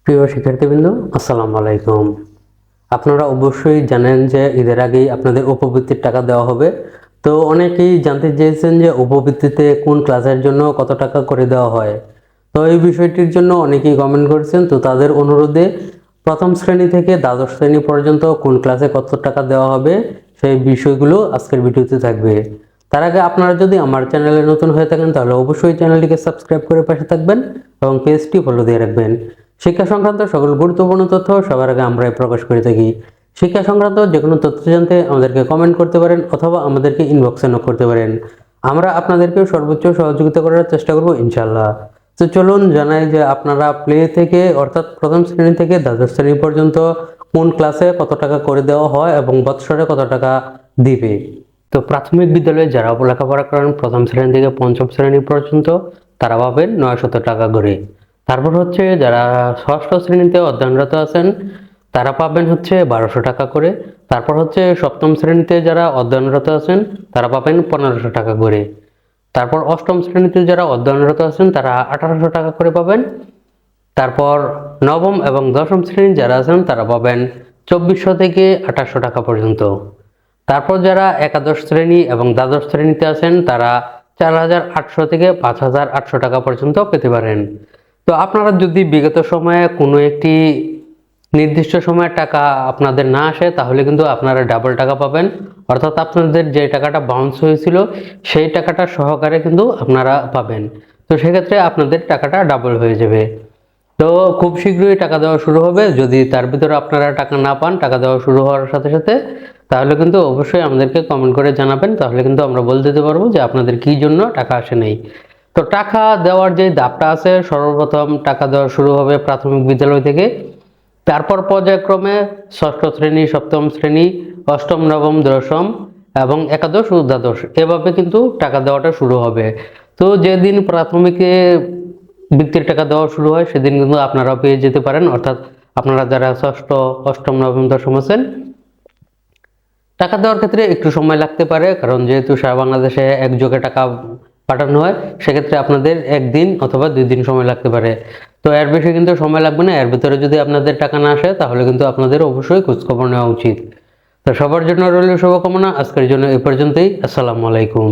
প্রিয় শিক্ষার্থীবৃন্দ, আসসালামু আলাইকুম। আপনারা অবশ্যই জানেন যে ঈদের আগেই আপনাদের উপবৃত্তির টাকা দেওয়া হবে। তো অনেকেই জানতে চেয়েছেন যে উপবৃত্তিতে কোন ক্লাসের জন্য কত টাকা করে দেওয়া হয়। তো এই বিষয়টির জন্য অনেকেই কমেন্ট করেছেন। তো তাদের অনুরোধে প্রথম শ্রেণী থেকে দ্বাদশ শ্রেণী পর্যন্ত কোন ক্লাসে কত টাকা দেওয়া হবে সেই বিষয়গুলো আজকের ভিডিওতে থাকবে। তার আগে আপনারা যদি আমার চ্যানেলে নতুন হয়ে থাকেন তাহলে অবশ্যই চ্যানেলটিকে সাবস্ক্রাইব করে পাশে থাকবেন এবং পেজটি ফলো দিয়ে রাখবেন। শিক্ষা সংক্রান্ত সকল গুরুত্বপূর্ণ তথ্য সবার আগে আমরাই প্রকাশ করে থাকি। শিক্ষা সংক্রান্ত যে কোনো তথ্য জানতে আমাদেরকে কমেন্ট করতে পারেন অথবা আমাদেরকে ইনবক্সে নক করতে পারেন। আমরা আপনাদেরকে সর্বোচ্চ সহযোগিতা করার চেষ্টা করব ইনশাআল্লাহ। তো চলুন জানাই যে আপনারা প্লে থেকে অর্থাৎ প্রথম শ্রেণী থেকে দ্বাদশ শ্রেণী পর্যন্ত কোন ক্লাসে কত টাকা করে দেওয়া হয় এবং বৎসরে কত টাকা দিবে। তো প্রাথমিক বিদ্যালয়ে যারা লেখাপড়া করেন প্রথম শ্রেণী থেকে পঞ্চম শ্রেণী পর্যন্ত তারা পাবেন 900 টাকা করে। তারপর হচ্ছে যারা ষষ্ঠ শ্রেণীতে অধ্যয়নরত আছেন তারা পাবেন হচ্ছে 1200 টাকা করে। তারপর হচ্ছে সপ্তম শ্রেণীতে যারা অধ্যয়নরত আছেন তারা পাবেন 1500 টাকা করে। তারপর অষ্টম শ্রেণীতে যারা অধ্যয়নরত আছেন তারা 1800 টাকা করে পাবেন। তারপর নবম এবং দশম শ্রেণী যারা আছেন তারা পাবেন 2400 থেকে 2800 টাকা পর্যন্ত। তারপর যারা একাদশ শ্রেণী এবং দ্বাদশ শ্রেণীতে আছেন তারা 4800 থেকে 5800 টাকা পর্যন্ত পেতে পারেন। তো আপনারা যদি বিগত সময়ে কোনো একটি নির্দিষ্ট সময়ের টাকা আপনাদের না আসে তাহলে কিন্তু আপনারা ডাবল টাকা পাবেন, অর্থাৎ আপনাদের যে টাকাটা বাউন্স হয়েছিল সেই টাকাটা সহকারে কিন্তু আপনারা পাবেন। তো সেক্ষেত্রে আপনাদের টাকাটা ডাবল হয়ে যাবে। তো খুব শীঘ্রই টাকা দেওয়া শুরু হবে। যদি তার ভিতরে আপনারা টাকা না পান টাকা দেওয়া শুরু হওয়ার সাথে সাথে, তাহলে কিন্তু অবশ্যই আমাদেরকে কমেন্ট করে জানাবেন, তাহলে কিন্তু আমরা বলে দিতে পারবো যে আপনাদের কি জন্য টাকা আসে নাই। তো টাকা দেওয়ার যে ধাপটা আছে, সর্বপ্রথম টাকা দেওয়া শুরু হবে প্রাথমিক বিদ্যালয় থেকে। তারপর পর্যায়ক্রমে ষষ্ঠ শ্রেণী, সপ্তম শ্রেণী, অষ্টম, নবম, দশম এবং একাদশ ও দ্বাদশ এভাবে কিন্তু টাকা দেওয়াটা শুরু হবে। তো যেদিন প্রাথমিকে বৃত্তির টাকা দেওয়া শুরু হয় সেদিন কিন্তু আপনারা পেয়ে যেতে পারেন, অর্থাৎ আপনারা যারা ষষ্ঠ, অষ্টম, নবম, দশম আছেন। টাকা দেওয়ার ক্ষেত্রে একটু সময় লাগতে পারে, কারণ যেহেতু সারা বাংলাদেশে একযোগে টাকা পাঠানো হয়, সেক্ষেত্রে আপনাদের একদিন অথবা 2 দিন সময় লাগতে পারে। তো এর বেশি কিন্তু সময় লাগবে না। এর ভিতরে যদি আপনাদের টাকা না আসে তাহলে কিন্তু আপনাদের অবশ্যই খোঁজখবর নেওয়া উচিত। তো সবার জন্য রইল শুভকামনা। আজকের জন্য এ পর্যন্তই। আসসালামু আলাইকুম।